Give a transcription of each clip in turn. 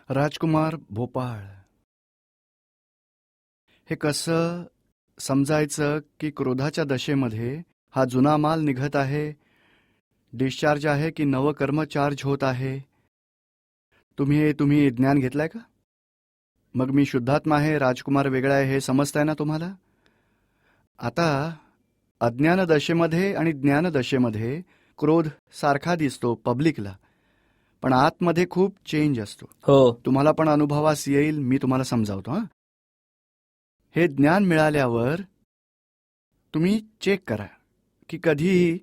राजकुमार भोपाळ. हे कसं समजायचं की क्रोधाच्या दशेमध्ये हा जुना माल निघत आहे, डिस्चार्ज आहे की नवं कर्म चार्ज होत आहे? तुम्ही ज्ञान घेतलंय का? मग मी शुद्धात्मा आहे, राजकुमार वेगळा आहे, हे समजतंय ना तुम्हाला? आता अज्ञान दशेमध्ये आणि ज्ञान दशेमध्ये क्रोध सारखा दिसतो पब्लिकला, पण आतमध्ये खूप चेंज असतो. हो. तुम्हाला पण अनुभवास येईल, मी तुम्हाला समजावतो. हां, हे ज्ञान मिळाल्यावर तुम्ही चेक करा की कधीही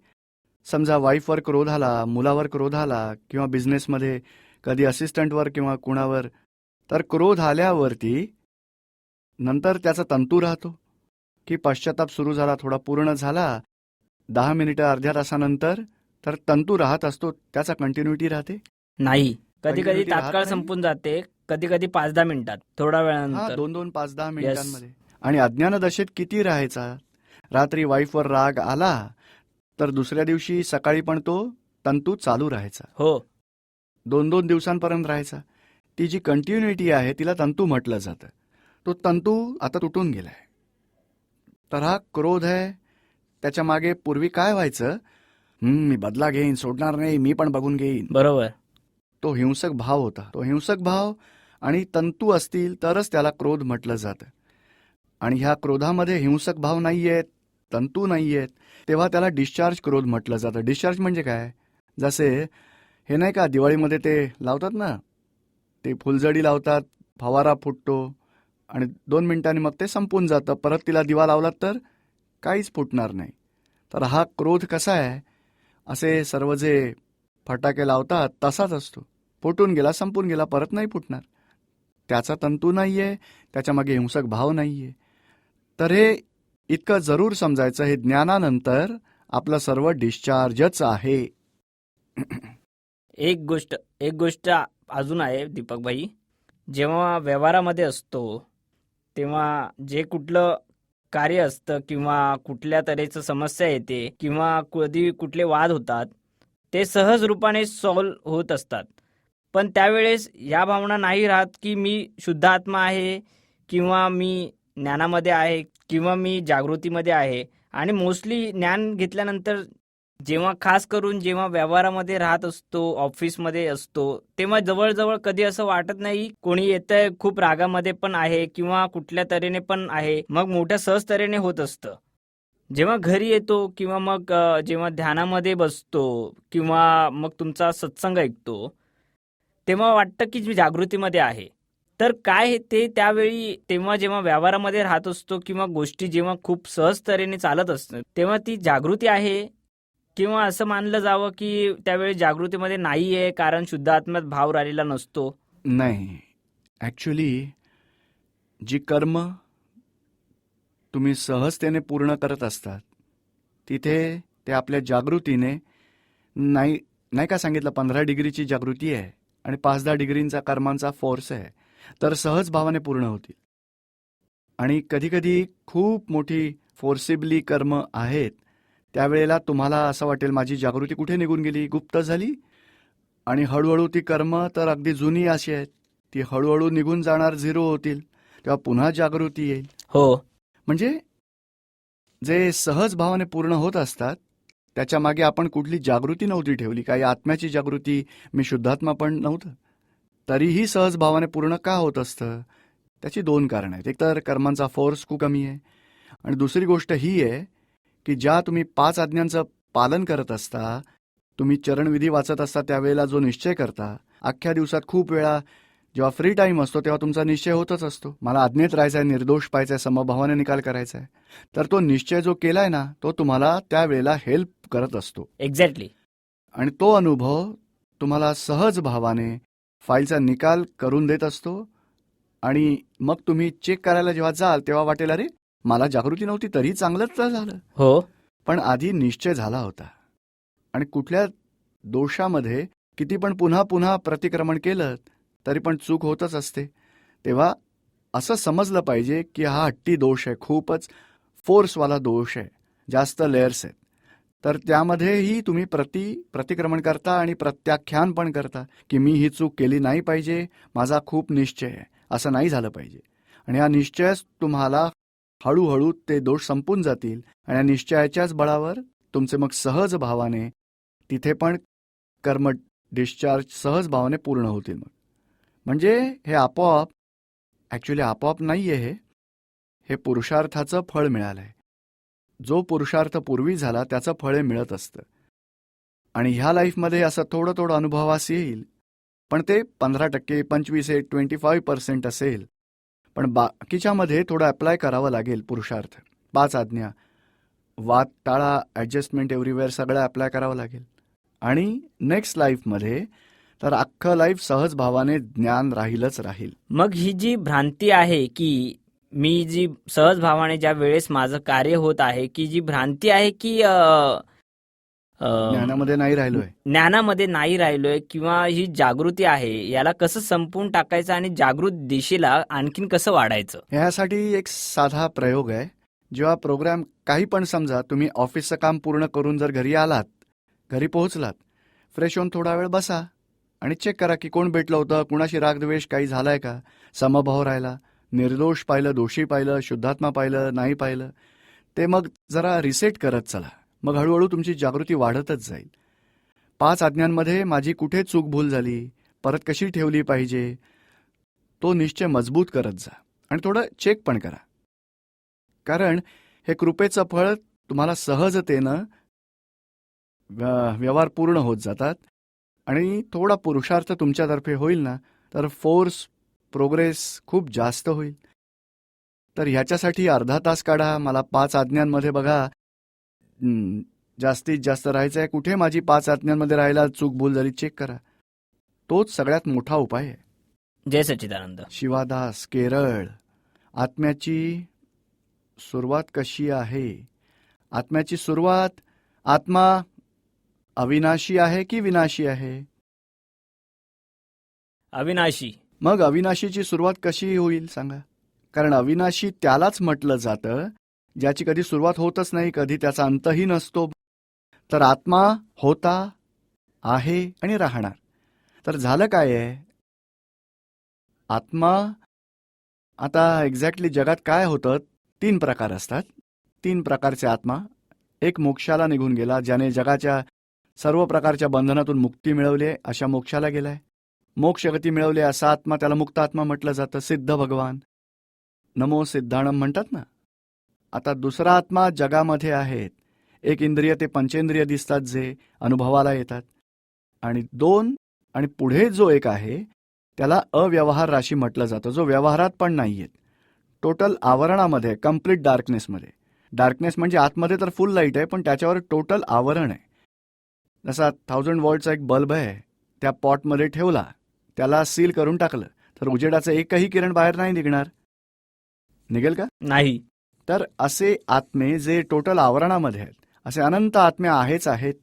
समजा वाईफवर क्रोध आला, मुलावर क्रोध आला, किंवा बिझनेसमध्ये कधी असिस्टंटवर किंवा कुणावर, तर क्रोध आल्यावरती नंतर त्याचा तंतू राहतो की पश्चाताप सुरू झाला, थोडा पूर्ण झाला, 10 मिनिटं अर्ध्या तासानंतर, तर तंतू राहत असतो, त्याचा कंटिन्युटी राहते नाही, कधी कधी Continuity राहत तात्काळ नाही? संपून जाते, कधी कधी 5-10 मिनिटात, थोड्या हां, वेळानंतर. 2-2, 5-10 Yes. मिनिटांमध्ये. आणि अज्ञान दशेत किती राहायचा? रात्री वाईफवर राग आला तर दुसऱ्या दिवशी सकाळी पण तो तंतू चालू राहायचा, हो. 2-2 दिवसांपर्यंत राहायचा. ती जी कंटिन्युटी आहे तिला तंतू म्हटलं जातं. तो तंतू आता तुटून गेलाय. तर हा क्रोध आहे. त्याच्या मागे पूर्वी काय व्हायचं? मी बदला घेईन, सोडणार नाही, मी पण बघून घेईन. बरोबर. तो हिंसक भाव होता. तो हिंसक भाव आणि तंतू असतील तरच त्याला क्रोध म्हटलं जातं. आणि ह्या क्रोधामध्ये हिंसक भाव नाहीयेत, तंतू नाहीयेत, तेव्हा त्याला डिस्चार्ज क्रोध म्हटलं जातं. डिस्चार्ज म्हणजे काय? जसे हे नाही का दिवाळीमध्ये ते लावतात ना, ते फुलझडी लावतात, फवारा फुटतो आणि 2 मिनिटांनी मग ते संपून जातं. परत तिला दिवा लावलात तर काहीच फुटणार नाही. तर हा क्रोध कसा आहे? असे सर्व जे फटाके लावतात तसाच असतो. फुटून गेला, संपून गेला, परत नाही फुटणार. त्याचा तंतू नाहीये, त्याच्यामागे हिंसक भाव नाहीये. तर हे इतकं जरूर समजायचं, हे ज्ञानानंतर आपलं सर्व डिस्चार्जच आहे. एक गोष्ट अजून आहे दीपक भाई, जेव्हा व्यवहारामध्ये असतो तेव्हा जे कुठलं कार्य असतं किंवा कुठल्या तऱ्हेचं समस्या येते किंवा कधी कुठले वाद होतात, ते सहज रूपाने सॉल्व्ह होत असतात. पण त्यावेळेस या भावना नाही राहत की मी शुद्ध आत्मा आहे किंवा मी ज्ञानामध्ये आहे किंवा मी जागृतीमध्ये आहे. आणि मोस्टली ज्ञान घेतल्यानंतर जेव्हा खास करून जेव्हा व्यवहारामध्ये राहत असतो, ऑफिसमध्ये असतो, तेव्हा जवळजवळ कधी असं वाटत नाही कोणी येतंय खूप रागामध्ये पण आहे किंवा कुठल्या तऱ्हेने पण आहे, मग मोठ्या सहज तऱ्हेने होत असतं. जेव्हा घरी येतो किंवा मग जेव्हा ध्यानामध्ये बसतो किंवा मग तुमचा सत्संग ऐकतो, तेव्हा वाटतं की मी जागृतीमध्ये आहे. तर काय ते त्यावेळी तेव्हा जेव्हा व्यवहारामध्ये राहत असतो किंवा गोष्टी जेव्हा खूप सहज तऱ्हेने चालत असतात, तेव्हा ती जागृती आहे किंवा असं मानलं जावं की त्यावेळी जागृतीमध्ये नाही आहे कारण शुद्ध आत्म्यात भाव राहिलेला नसतो? नाही, ॲक्च्युली जी कर्म तुम्ही सहजतेने पूर्ण करत असतात, तिथे ते आपल्या जागृतीने नाही नाही का सांगितलं, 15 डिग्रीची जागृती आहे आणि 5-10 डिग्रींचा कर्मांचा फोर्स आहे, तर सहज भावाने पूर्ण होतील. आणि कधीकधी खूप मोठी फोर्सिबली कर्म आहेत, त्यावेळेला तुम्हाला असं वाटेल माझी जागृती कुठे निघून गेली, गुप्त झाली. आणि हळूहळू ती कर्म तर अगदी जुनी अशी आहेत, ती हळूहळू निघून जाणार, झिरो होतील, तेव्हा पुन्हा जागृती येईल. हो. म्हणजे जे सहज भावाने पूर्ण होत असतात त्याच्या मागे आपण कुठली जागृती नव्हती ठेवली, काही आत्म्याची जागृती, मी शुद्धात्मा पण नव्हतं, तरीही सहज भावाने पूर्ण का होत असतं? त्याची 2 कारणं आहेत. एक तर कर्मांचा फोर्स खूप कमी आहे, आणि दुसरी गोष्ट ही आहे की ज्या तुम्ही 5 आज्ञांचं पालन करत असता, तुम्ही चरणविधी वाचत असता, त्यावेळेला जो निश्चय करता, अख्ख्या दिवसात खूप वेळा जेव्हा फ्री टाईम असतो तेव्हा तुमचा निश्चय होतच असतो, मला आज्ञेत राहायचं आहे, निर्दोष पाहायचं आहे, समभावाने निकाल करायचा आहे. तर तो निश्चय जो केलाय ना, तो तुम्हाला त्यावेळेला हेल्प करत असतो. एक्झॅक्टली. आणि तो अनुभव तुम्हाला सहज भावाने फाईलचा निकाल करून देत असतो. आणि मग तुम्ही चेक करायला जेव्हा जाल तेव्हा वाटेल, अरे मला जागृती नव्हती तरी चांगलंच तर झालं. हो. पण आधी निश्चय झाला होता. आणि कुठल्या दोषामध्ये किती पण पुन्हा पुन्हा प्रतिक्रमण केलं तरी पण चूक होतच असते. तेव्हा असं समजलं पाहिजे की हा हट्टी दोष आहे, खूपच फोर्सवाला दोष आहे, जास्त लेयर्स आहेत. तर त्यामध्येही तुम्ही प्रतिक्रमण करता आणि प्रत्याख्यान पण करता की मी ही चूक केली नाही पाहिजे, माझा खूप निश्चय आहे, असं नाही झालं पाहिजे. आणि हा निश्चयच तुम्हाला हळूहळू ते दोष संपून जातील आणि या निश्चयाच्याच बळावर तुमचे मग सहज भावाने तिथे पण कर्म डिस्चार्ज सहज भावाने पूर्ण होतील. मग म्हणजे हे आपोआप, ॲक्च्युली आपोआप नाही आहे, हे पुरुषार्थाचं फळ मिळालं आहे. जो पुरुषार्थ पूर्वी झाला त्याचं फळ हे मिळत असतं. आणि ह्या लाईफमध्ये असं थोडं थोडं अनुभवास येईल, पण ते 15%, 25%, 25% असेल. पण बाकीच्यामध्ये थोडं अप्लाय करावं लागेल पुरुषार्थ. 5 आज्ञा, वाद टाळा, ॲडजस्टमेंट एव्हरीवेअर सगळं अप्लाय करावं लागेल. आणि नेक्स्ट लाईफमध्ये तर अख्खं लाईफ सहज भावाने ज्ञान राहीलच राहील. मग ही जी भ्रांती आहे की मी जी सहज भावाने ज्या वेळेस माझं कार्य होत आहे, की जी भ्रांती आहे की ज्ञानामध्ये नाही राहिलोय. ज्ञानामध्ये नाही राहिलोय किंवा ही जागृती आहे, याला कसं संपवून टाकायचं आणि जागृत दिशेला आणखीन कसं वाढायचं? ह्यासाठी एक साधा प्रयोग आहे. जेव्हा प्रोग्राम काही पण समजा तुम्ही ऑफिसचं काम पूर्ण करून जर घरी आलात, घरी पोहोचलात, फ्रेश होऊन थोडा वेळ बसा आणि चेक करा की कोण भेटलं होतं, कुणाशी रागद्वेष काही झालाय का, समभाव राहिला, निर्दोष पाहिलं, दोषी पाहिलं, शुद्धात्मा पाहिलं, नाही पाहिलं, ते मग जरा रिसेट करत चला. मग हळूहळू तुमची जागृती वाढतच जाईल. 5 आज्ञांमध्ये माझी कुठे चूक भूल झाली, परत कशी ठेवली पाहिजे, तो निश्चय मजबूत करत जा आणि थोडं चेक पण करा. कारण हे कृपेचं फळ तुम्हाला सहजतेनं व्यवहार पूर्ण होत जातात आणि थोडा पुरुषार्थ तुमच्यातर्फे होईल ना, तर फोर्स प्रोग्रेस खूप जास्त होईल. तर ह्याच्यासाठी अर्धा तास काढा. मला 5 आज्ञांमध्ये बघा जास्तीत जास्त राहायचं आहे, कुठे माझी 5 आज्ञांमध्ये राहायला चूक भूल झाली चेक करा. तोच सगळ्यात मोठा उपाय आहे. जय सच्चिदानंद. शिवादास, केरळ. आत्म्याची सुरुवात कशी आहे? आत्म्याची सुरुवात, आत्मा अविनाशी आहे की विनाशी आहे? अविनाशी. मग अविनाशीची सुरुवात कशी होईल सांगा? कारण अविनाशी त्यालाच म्हटलं जातं ज्याची कधी सुरुवात होतच नाही, कधी त्याचा अंतही नसतो. तर आत्मा होता, आहे आणि राहणार. तर झालं काय आहे? आत्मा, आता एक्झॅक्टली जगात काय होतं, 3 प्रकार असतात. 3 प्रकारचे आत्मा. एक मोक्षाला निघून गेला, ज्याने जगाच्या सर्व प्रकारच्या बंधनातून मुक्ती मिळवली, अशा मोक्षाला गेलाय. मोक्षगती मिळवली असा आत्मा, त्याला मुक्त आत्मा म्हटलं जातं. सिद्ध भगवान, नमो सिद्धाणम म्हणतात ना. आता दुसरा आत्मा जगामध्ये आहेत. 1 इंद्रिय ते पंचेंद्रिय दिसतात जे अनुभवाला येतात. आणि 2 आणि पुढे जो एक आहे त्याला अव्यवहार राशी म्हटलं जातं, जो व्यवहारात पण नाहीयेत. टोटल आवरणामध्ये, कम्प्लीट डार्कनेसमध्ये. डार्कनेस म्हणजे आतमध्ये तर फुल लाईट आहे, पण त्याच्यावर टोटल आवरण आहे. जसा 1000 वॉल्टचा एक बल्ब आहे, त्या पॉटमध्ये ठेवला, त्याला सील करून टाकलं, तर उजेडाचं एकही किरण बाहेर नाही निघणार. निघेल का? नाही. तर असे आत्मे जे टोटल आवरणामध्ये आहेत, असे अनंत आत्मे आहेत.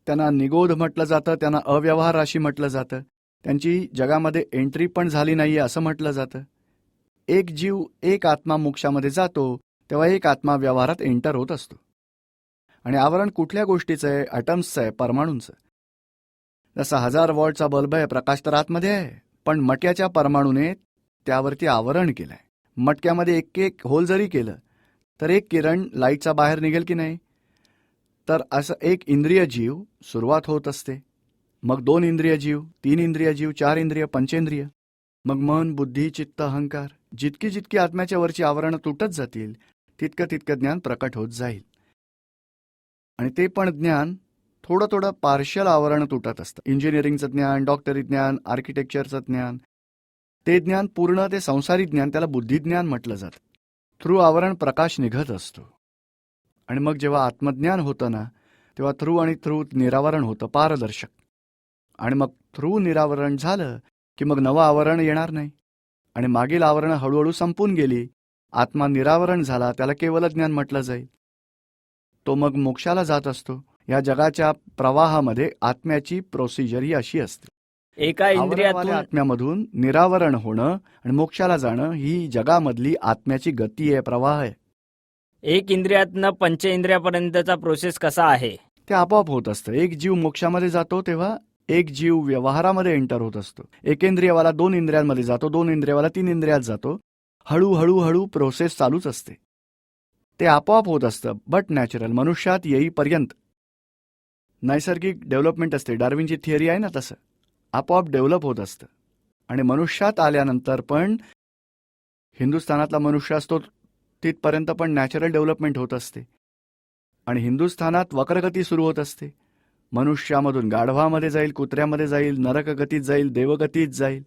त्यांना निगोध म्हटलं जातं, त्यांना अव्यवहार राशी म्हटलं जातं. त्यांची जगामध्ये एंट्री पण झाली नाहीये असं म्हटलं जातं. एक जीव, एक आत्मा मोक्षामध्ये जातो तेव्हा एक आत्मा व्यवहारात एंटर होत असतो. आणि आवरण कुठल्या गोष्टीचं आहे? ॲटम्सचं आहे, परमाणूंचं. जसा 1000 वॉल्टचा बल्ब आहे, प्रकाश तर आतमध्ये आहे, पण मटक्याच्या परमाणूने त्यावरती आवरण केलंय. मटक्यामध्ये एक होल जरी केलं तर एक किरण लाईटचा बाहेर निघेल की नाही? तर असं एक इंद्रिय जीव सुरुवात होत असते. मग 2 इंद्रिय जीव, 3 इंद्रिय जीव, 4 इंद्रिय, पंचेंद्रिय, मग मन, बुद्धी, चित्त, अहंकार. जितकी जितकी आत्म्याच्या वरची आवरणं तुटत जातील तितकं ज्ञान प्रकट होत जाईल. आणि ते पण ज्ञान थोडं थोडं पार्शियल आवरण तुटत असतं. इंजिनिअरिंगचं ज्ञान, डॉक्टरी ज्ञान, आर्किटेक्चरचं ज्ञान, ते ज्ञान पूर्ण ते संसारी ज्ञान, त्याला बुद्धिज्ञान म्हटलं जातं. थ्रू आवरण प्रकाश निघत असतो. आणि मग जेव्हा आत्मज्ञान होतं ना, तेव्हा थ्रू निरावरण होतं, पारदर्शक. आणि मग थ्रू निरावरण झालं की मग नवं आवरण येणार नाही आणि मागील आवरणं हळूहळू संपून गेली. आत्मा निरावरण झाला, त्याला केवल ज्ञान म्हटलं जाईल. तो मग मोक्षाला जात असतो. या जगाच्या प्रवाहामध्ये आत्म्याची प्रोसिजर ही अशी असते. एका इंद्रियातून आत्म्यामधून निरावरण होणं आणि मोक्षाला जाणं ही जगामधली आत्म्याची गती आहे, प्रवाह आहे. एक इंद्रियातनं पंचेंद्रियापर्यंतचा प्रोसेस कसा आहे? ते आपोआप होत असतं. एक जीव मोक्षामध्ये जातो तेव्हा एक जीव व्यवहारामध्ये एंटर होत असतो. एकेंद्रियवाला 2 इंद्रियांमध्ये जातो, 2 इंद्रियवाला 3 इंद्रियात जातो. हळूहळू हळू प्रोसेस चालूच असते. ते आपोआप होत असतं, बट नॅचरल. मनुष्यात येईपर्यंत नैसर्गिक डेव्हलपमेंट असते. डार्विनची थिअरी आहे ना, तसं आपोआप डेव्हलप होत असतं. आणि मनुष्यात आल्यानंतर पण हिंदुस्थानातला मनुष्य असतो तिथपर्यंत पण नॅचरल डेव्हलपमेंट होत असते. आणि हिंदुस्थानात वक्रगती सुरू होत असते. मनुष्यामधून गाढवामध्ये जाईल, कुत्र्यामध्ये जाईल, नरकगतीत जाईल, देवगतीत जाईल.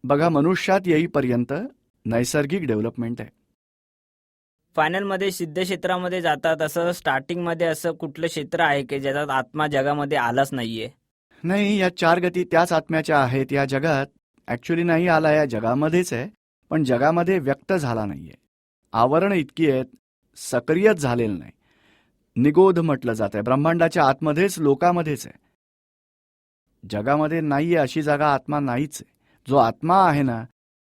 बघा, मनुष्यात येईपर्यंत नैसर्गिक डेव्हलपमेंट आहे. फायनलमध्ये सिद्ध क्षेत्रामध्ये जातात, असं स्टार्टिंगमध्ये असं कुठलं क्षेत्र आहे की ज्याच्यात आत्मा जगामध्ये आलाच नाहीये? नाही, या 4 गती त्याच आत्म्याच्या आहेत. या जगात ॲक्च्युली नाही आला, या जगामध्येच आहे, पण जगामध्ये व्यक्त झाला नाहीये. आवरण इतकी आहेत, सक्रियच झालेलं नाही. निगोध म्हटलं जात आहे. ब्रह्मांडाच्या आतमध्येच, लोकामध्येच आहे. जगामध्ये नाहीये अशी जागा आत्मा नाहीच आहे. जो आत्मा आहे ना,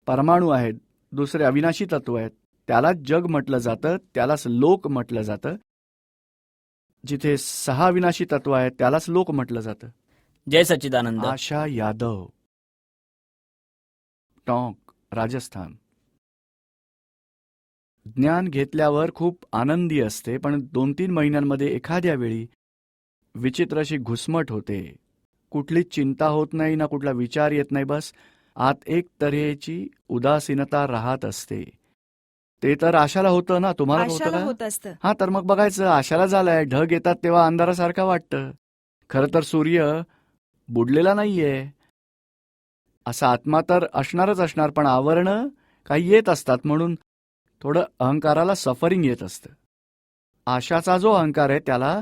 परमाणू आहेत, दुसरे अविनाशी तत्व आहेत, त्यालाच जग म्हटलं जातं, त्यालाच लोक म्हटलं जातं. जिथे 6 अविनाशी तत्व आहेत त्यालाच लोक म्हटलं जातं. जय सच्चिदानंद. आशा यादव, टोंक, राजस्थान. ज्ञान घेतल्यावर खूप आनंदी असते, पण 2-3 महिन्यांमध्ये एखाद्या वेळी विचित्र अशी घुसमट होते. कुठलीच चिंता होत नाही ना, कुठला विचार येत नाही. बस आत एक तऱ्हेची उदासीनता राहत असते. ते तर आशाला होतं ना, तुम्हाला होतं आशाला का? होत असतं. हा, तर मग बघायचं, आशाला झालंय. ढग येतात तेव्हा अंधारासारखं वाटतं. खरं तर सूर्य बुडलेला नाहीये. असा आत्मा तर असणारच असणार, पण आवरणं काही येत असतात, म्हणून थोडं अहंकाराला सफरिंग येत असतं. आशाचा जो अहंकार आहे त्याला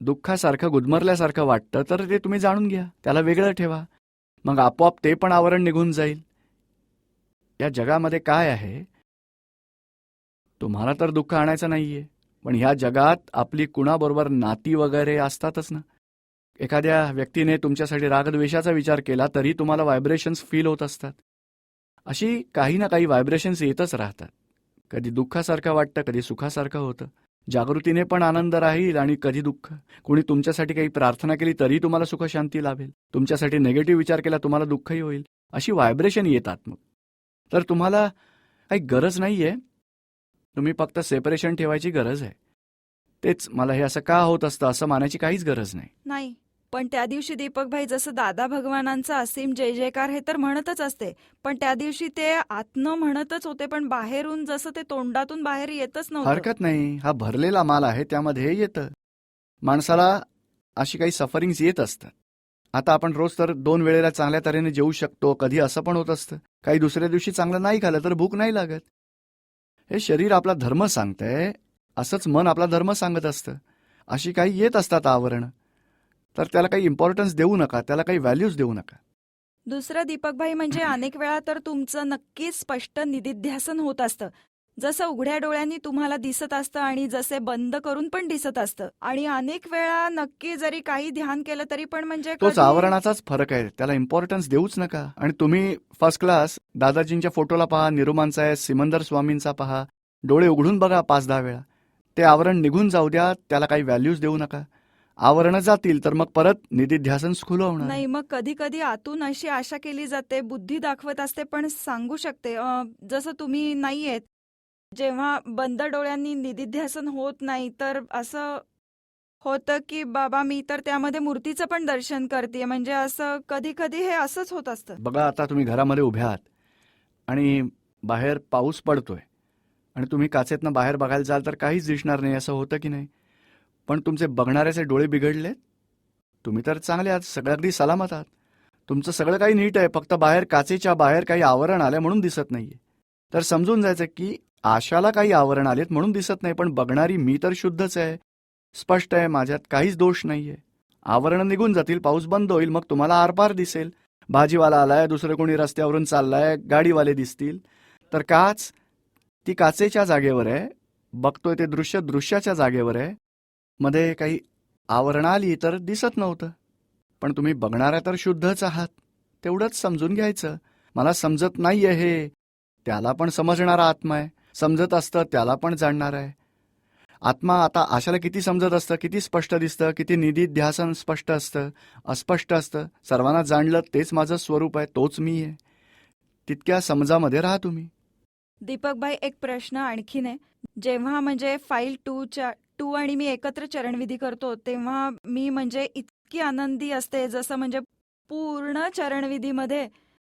दुःखासारखं, गुदमरल्यासारखं वाटतं, तर ते तुम्ही जाणून घ्या, त्याला वेगळं ठेवा. मग आपोआप ते पण आवरण निघून जाईल. या जगामध्ये काय आहे, तुम्हाला तर दुःख आणायचं नाहीये, पण ह्या जगात आपली कुणाबरोबर नाती वगैरे असतातच ना. एखाद्या व्यक्तीने तुमच्यासाठी रागद्वेषाचा विचार केला तरी तुम्हाला व्हायब्रेशन्स फील होत असतात. अशी काही ना काही व्हायब्रेशन्स येतच राहतात. कधी दुःखासारखं वाटतं, कधी सुखासारखं होतं. जागृतीने पण आनंद राहील आणि कधी दुःख. कोणी तुमच्यासाठी काही प्रार्थना केली तरी तुम्हाला सुख शांती लाभेल. तुमच्यासाठी निगेटिव्ह विचार केला तुम्हाला दुःखही होईल. अशी व्हायब्रेशन येतात. मग तर तुम्हाला काही गरज नाहीये, तुम्ही फक्त सेपरेशन ठेवायची गरज आहे. तेच मला हे असं का होत असतं असं मानायची काहीच गरज नाही. नाही, पण त्या दिवशी दीपक भाई जसं दादा भगवानांचा असीम जय जयकार हे तर म्हणतच असते, पण त्या दिवशी ते आतनं म्हणतच होते, पण बाहेरून जसं ते तोंडातून बाहेर येतच नव्हतं. हरकत नाही, हा भरलेला माल आहे, त्यामध्ये येतं. माणसाला अशी काही सफरिंग्स येत असतात. आता आपण रोज तर 2 वेळेला चांगल्या तऱ्हेने जेवू शकतो, कधी असं पण होत असतं. काही दुसऱ्या दिवशी चांगलं नाही खाल्लं तर भूक नाही लागत. हे शरीर आपला धर्म सांगतंय, असंच मन आपला धर्म सांगत असतं. अशी काही येत असतात आवरणं, तर त्याला काही इम्पॉर्टन्स देऊ नका, त्याला काही व्हॅल्यूज देऊ नका. दुसरं दीपक भाई म्हणजे अनेक वेळा तर तुमचं नक्कीच स्पष्ट निदिध्यासन होत असतं. जसं उघड्या डोळ्यांनी तुम्हाला दिसत असतं आणि जसे बंद करून पण दिसत असतं. आणि अनेक वेळा नक्की जरी काही ध्यान केलं तरी पण म्हणजे तोच कधी- आवरणाचाच फरक आहे, त्याला इम्पॉर्टन्स देऊच नका. आणि तुम्ही फर्स्ट क्लास दादाजींच्या फोटोला पहा, निरुमांचा आहे, सिमंदर स्वामींचा पहा, डोळे उघडून बघा 5-10 वेळा. ते आवरण निघून जाऊ द्या, त्याला काही व्हॅल्यूज देऊ नका. आवरणं जातील तर मग परत निदिध्यासन खुलं होणार. नाही, मग कधी कधी आतून अशी आशा केली जाते, बुद्धी दाखवत असते, पण सांगू शकते जसं तुम्ही नाहीयेत, जेव्हा बंद डोळ्यांनी निदिध्यासन होत नाही तर असं होतं की बाबा मी तर त्यामध्ये मूर्तीचं पण दर्शन करते, म्हणजे असं कधी कधी हे असंच होत असतं. बघा, आता तुम्ही घरामध्ये उभे आहात आणि बाहेर पाऊस पडतोय आणि तुम्ही काचेतनं बाहेर बघायला जाल तर काहीच दिसणार नाही, असं होतं की नाही? पण तुमचे बघणाऱ्याचे डोळे बिघडलेत. तुम्ही तर चांगले आहात, सगळं अगदी सलामत आहात, तुमचं सगळं काही नीट आहे, फक्त बाहेर काचेच्या बाहेर काही आवरण आलं म्हणून दिसत नाहीये. तर समजून जायचं की आशाला काही आवरण आलेत म्हणून दिसत नाही, पण बघणारी मी तर शुद्धच आहे, स्पष्ट आहे, माझ्यात काहीच दोष नाहीये. आवरण निघून जातील, पाऊस बंद होईल, मग तुम्हाला आरपार दिसेल. भाजीवाला आलाय, दुसरं कोणी रस्त्यावरून चाललाय, गाडीवाले दिसतील. तर काच ती काचेच्या जागेवर आहे, बघतोय ते दृश्य दृश्याच्या जागेवर आहे. मध्ये काही आवरण आली तर दिसत नव्हतं, पण तुम्ही बघणाऱ्या तर शुद्धच आहात, तेवढंच समजून घ्यायचं. मला समजत नाहीये हे, त्याला पण समजणारा आत्मा आहे. समजत असतं त्याला पण जाणणार आहे. आत्मा आता आशाला किती समजत असतं, किती स्पष्ट दिसतं, किती निधिध्यासन स्पष्ट असतं, अस्पष्ट असतं. सर्वांना जाणलं तेच माझं स्वरूप आहे, तोच मी आहे. तितक्या समजामध्ये राहा तुम्ही. दीपकभाई, एक प्रश्न आणखीन आहे. जेव्हा म्हणजे फाईल 2 आणि मी एकत्र चरणविधी करतो तेव्हा मी म्हणजे इतकी आनंदी असते, जसं म्हणजे पूर्ण चरणविधीमध्ये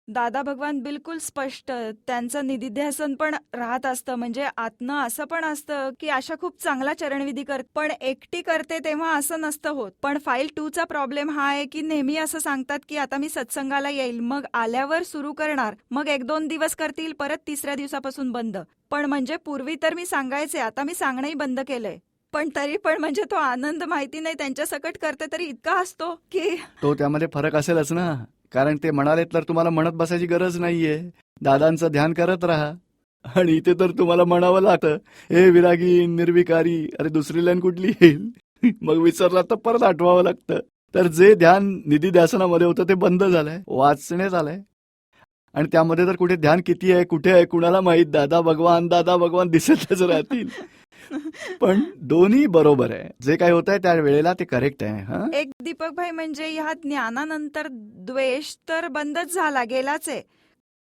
दादा भगवान बिलकुल स्पष्ट, त्यांचं निधिध्यासन पण राहत असतं. म्हणजे आतनं असं पण असतं की आशा खूप चांगला चरणविधी पण एकटी करते तेव्हा असं नसतं होत. पण फाईल 2चा प्रॉब्लेम हा आहे की नेहमी असं सांगतात की आता मी सत्संगाला येईल, मग आल्यावर सुरू करणार, मग 1-2 दिवस करतील, परत 3ऱ्या दिवसापासून बंद. पण म्हणजे पूर्वी तर मी सांगायचे, आता मी सांगणंही बंद केलंय. पण तरी पण म्हणजे तो आनंद माहिती नाही त्यांच्या सकट करते तरी इतका असतो की तो त्यामध्ये फरक असेलच ना, कारण ते म्हणाले तर तुम्हाला म्हणत बसायची गरज नाहीये. दादांचं ध्यान करत राहा. आणि इथे तर तुम्हाला म्हणावं लागतं, हे विरागी निर्विकारी, अरे दुसरी लाईन कुठली येईल? मग विसरला तर परत आठवावं लागतं. तर जे ध्यान निधी ध्यासनामध्ये होतं ते बंद झालंय, वाचण्यात आलंय. आणि त्यामध्ये तर कुठे ध्यान किती आहे, कुठे आहे, कुणाला माहीत. दादा भगवान दिसतच राहतील. पण दोन्ही बरोबर आहे. जे काही होत आहे त्या वेळेला ते करेक्ट आहे. हा, एक दीपकभाई, म्हणजे ह्या ज्ञानानंतर द्वेष तर बंदच झाला, गेलाच आहे.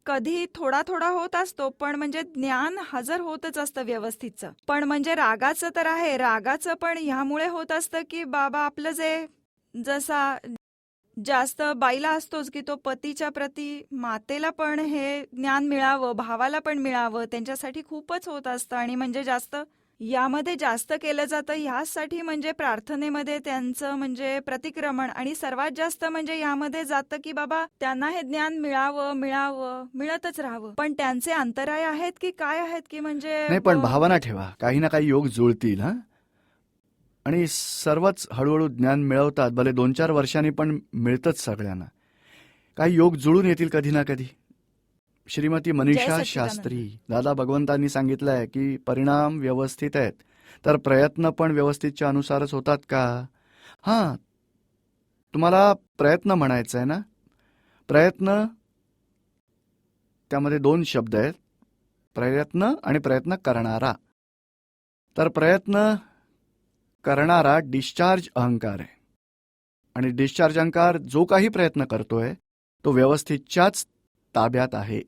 कधी थोडा थोडा होत असतो, पण म्हणजे ज्ञान हजर होतच असतं व्यवस्थितचं. पण म्हणजे रागाचं तर आहे, रागाचं पण ह्यामुळे होत असतं की बाबा आपलं जे जसा जास्त बाईला असतोच की तो पतीच्या प्रती मातेला पण हे ज्ञान मिळावं, भावाला पण मिळावं, त्यांच्यासाठी खूपच होत असतं. आणि म्हणजे जास्त यामध्ये जास्त केलं जातं ह्यासाठी म्हणजे प्रार्थनेमध्ये त्यांचं म्हणजे प्रतिक्रमण, आणि सर्वात जास्त म्हणजे यामध्ये जातं की बाबा त्यांना हे ज्ञान मिळावं मिळावं मिळतच राहावं. पण त्यांचे अंतराय आहेत की काय आहेत की म्हणजे नाही, पण भावना ठेवा, काही ना काही योग जुळतील. हा, आणि सर्वच हळूहळू ज्ञान मिळवतात. भले 2-4 वर्षांनी पण मिळतच सगळ्यांना. काही योग जुळून येतील कधी ना कधी. श्रीमती मनीषा सच्चिदानंद. शास्त्री, दादा भगवंतांनी सांगितलंय की परिणाम व्यवस्थित आहेत, तर प्रयत्न पण व्यवस्थितच्या अनुसारच होतात का? हां, तुम्हाला प्रयत्न म्हणायचं आहे ना? प्रयत्न, त्यामध्ये 2 शब्द आहेत, प्रयत्न आणि प्रयत्न करणारा. तर प्रयत्न करणारा डिस्चार्ज अहंकार आहे. आणि डिस्चार्ज अहंकार जो काही प्रयत्न करतोय तो व्यवस्थितच्याच ताब्यात आहे.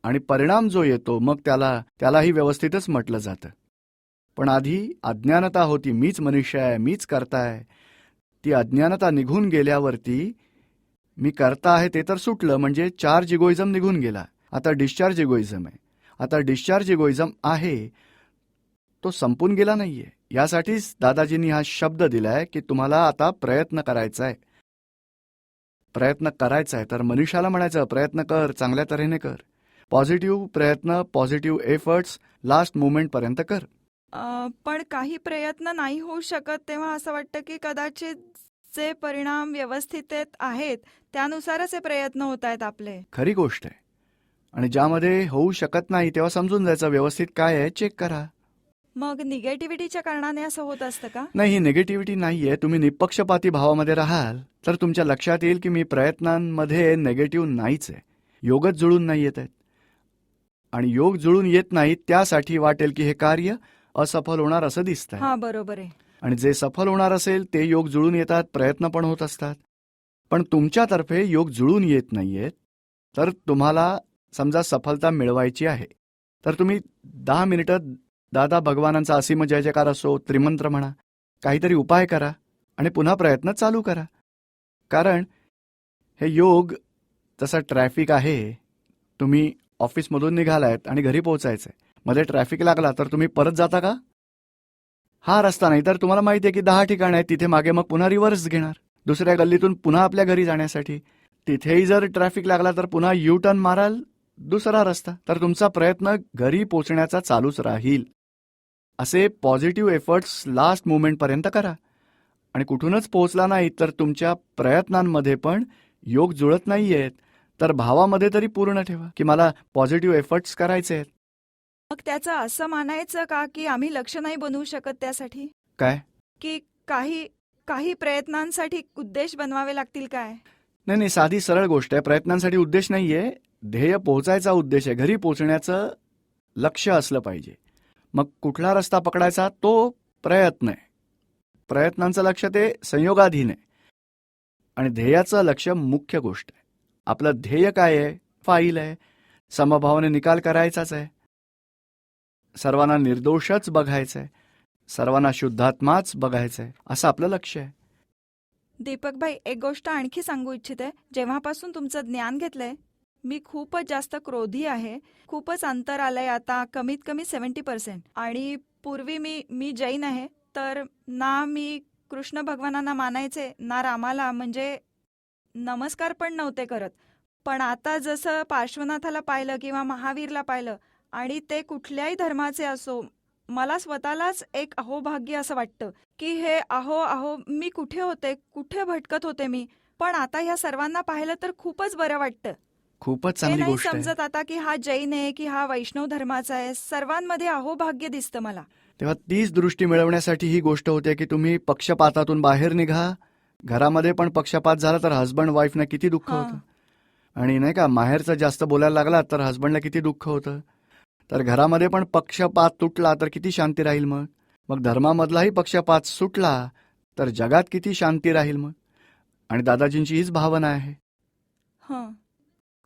आणि परिणाम जो येतो मग त्यालाही व्यवस्थितच म्हटलं जातं. पण आधी अज्ञानता होती, मीच मनुष्य आहे, मीच करता आहे. ती अज्ञानता निघून गेल्यावरती मी करता आहे ते तर सुटलं, म्हणजे चार्ज इगोइझम निघून गेला. आता डिस्चार्ज इगोइझम आहे. आता डिस्चार्ज इगोइझम आहे तो संपून गेला नाहीये. यासाठीच दादाजींनी हा शब्द दिलाय की तुम्हाला आता प्रयत्न करायचा आहे. प्रयत्न करायचा आहे तर मनुष्याला म्हणायचं प्रयत्न कर, चांगल्या तऱ्हेने कर. पॉझिटिव्ह प्रयत्न, पॉझिटिव्ह एफर्ट्स लास्ट मोमेंटपर्यंत कर. पण काही प्रयत्न नाही होऊ शकत तेव्हा असं वाटतं की कदाचित जे परिणाम व्यवस्थित आहेत त्यानुसारच हे प्रयत्न होत आहेत आपले. खरी गोष्ट आहे. आणि ज्यामध्ये होऊ शकत नाही तेव्हा समजून जायचं व्यवस्थित काय आहे, चेक करा. मग निगेटिव्हिटीच्या कारणाने असं होत असतं का? नाही, ही निगेटिव्हिटी नाहीये. तुम्ही निपक्षपाती भावामध्ये राहाल तर तुमच्या लक्षात येईल की मी प्रयत्नांमध्ये नेगेटिव्ह नाहीच आहे. योगच जुळून नाही येत आहेत. आणि योग जुळून येत नाहीत त्यासाठी वाटेल की हे कार्य असफल होणार असं दिसतंय. हा, बरोबर आहे. आणि जे सफल होणार असेल ते योग जुळून येतात, प्रयत्न पण होत असतात. पण तुमच्यातर्फे योग जुळून येत नाहीयेत. तर तुम्हाला समजा सफलता मिळवायची आहे तर तुम्ही 10 मिनिटं दादा भगवानांचा असीम जय जयकार असो, त्रिमंत्र म्हणा, काहीतरी उपाय करा आणि पुन्हा प्रयत्न चालू करा. कारण हे योग जसा ट्रॅफिक आहे, तुम्ही ऑफिसमधून निघालायत आणि घरी पोहोचायचंय, मध्ये ट्रॅफिक लागला तर तुम्ही परत जाता का? हा रस्ता नाही तर तुम्हाला माहिती आहे की 10 ठिकाण आहेत, तिथे मागे मग पुन्हा रिव्हर्स घेणार दुसऱ्या गल्लीतून पुन्हा आपल्या घरी जाण्यासाठी. तिथेही जर ट्रॅफिक लागला तर पुन्हा यू टर्न माराल, दुसरा रस्ता. तर तुमचा प्रयत्न घरी पोहोचण्याचा चालूच राहील. असे पॉझिटिव्ह एफर्ट्स लास्ट मोमेंटपर्यंत करा. आणि कुठूनच पोहोचला नाही तर तुमच्या प्रयत्नांमध्ये पण योग जुळत नाहीयेत तर भावामध्ये तरी पूर्ण ठेवा की मला पॉझिटिव्ह एफर्ट्स करायचे आहेत. मग त्याचं असं मानायचं का की आम्ही लक्ष नाही बनवू शकत त्यासाठी? काय? की काही प्रयत्नांसाठी उद्देश बनवावे लागतील काय? नाही, साधी सरळ गोष्ट आहे. प्रयत्नांसाठी उद्देश नाहीये, ध्येय पोहोचायचा उद्देश आहे. घरी पोहोचण्याचं लक्ष असलं पाहिजे. मग कुठला रस्ता पकडायचा तो प्रयत्न आहे. प्रयत्नांचं लक्ष ते संयोगाधीन आहे आणि ध्येयाचं लक्ष मुख्य गोष्ट आहे. आपलं ध्येय काय आहे? फाईल आहे. समभावाने निकाल करायचाच आहे. सर्वांना निर्दोषच बघायचं आहे. सर्वांना शुद्धात्माच बघायचं आहे, असं आपलं लक्ष आहे. दीपक भाई, एक गोष्ट आणखी सांगू इच्छिते. जेव्हापासून तुमचं ज्ञान घेतलंय मी खूपच जास्त क्रोधी आहे. खूपच अंतर आलंय आता, कमीत कमी 70%. आणि पूर्वी मी जैन आहे, तर ना मी कृष्ण भगवानांना मानायचे ना रामाला, म्हणजे नमस्कार पण नव्हते करत. पण आता जसं पार्श्वनाथाला पाहिलं किंवा महावीरला पाहिलं, आणि ते कुठल्याही धर्माचे असो, मला स्वतःलाच एक अहोभाग्य असं वाटतं की हे अहो मी कुठे होते, कुठे भटकत होते मी. पण आता ह्या सर्वांना पाहिलं तर खूपच बरं वाटतं. खूपच हे चांगली नाही गोष्ट आहे. समजत आता की हा जैन आहे की हा वैष्णव धर्माचा आहे. सर्वांमध्ये अहोभाग्य दिसतं मला. तेव्हा तीच दृष्टी मिळवण्यासाठी ही गोष्ट होते की तुम्ही पक्षपातातून बाहेर निघा. घरामध्ये पण पक्षपात झाला तर हस्बंड वाईफना किती दुःख हां. होतं. आणि नाही का, माहेरचं जास्त बोलायला लागला तर हस्बंडला किती दुःख होतं. तर घरामध्ये पण पक्षपात तुटला तर किती शांती राहील. मग धर्मामधलाही पक्षपात सुटला तर जगात किती शांती राहील. आणि दादाजींची हीच भावना आहे. हं.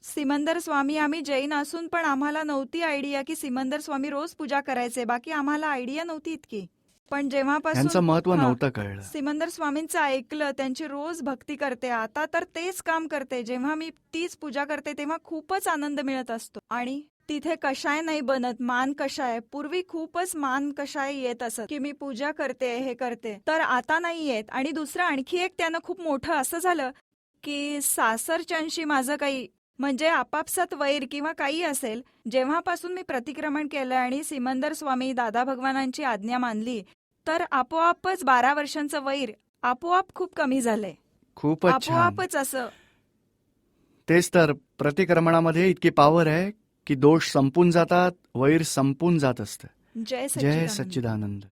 सिमंदर स्वामी, आम्ही जैन असून पण आम्हाला नव्हती आयडिया की सिमंदर स्वामी रोज पूजा करायचे. बाकी आम्हाला आयडिया नव्हती इतकी. पण यांचं जेव्हापासून महत्व हां, नव्हतं कळलं. सिमंदर स्वामींचं ऐकलं, त्यांची रोज भक्ती करते, आता तर तेच काम करते. जेव्हा मी तीच पूजा करते तेव्हा खूपच आनंद मिळत असतो. आणि तिथे कशाय नाही बनत, मान कशाय. पूर्वी खूपच मान कशाय येत असत की मी पूजा करते, हे करते, तर आता नाही येत. आणि दुसरं आणखी एक त्यानं खूप मोठं असं झालं की सासरच्यांशी माझं काही म्हणजे आपापसात वैर किंवा काही असेल, जेव्हापासून मी प्रतिक्रमण केलं आणि सिमंदर स्वामी दादा भगवानांची आज्ञा मानली, तर आपोआपच 12 वर्षांचं वैर आपोआप खूप कमी झालंय. खूपच छान. आपोआपच असं. तेच तर, प्रतिक्रमणामध्ये इतकी पॉवर आहे की दोष संपून जातात, वैर संपून जात असतं. जय जय सच्चिदानंद. सच्चिदानंद.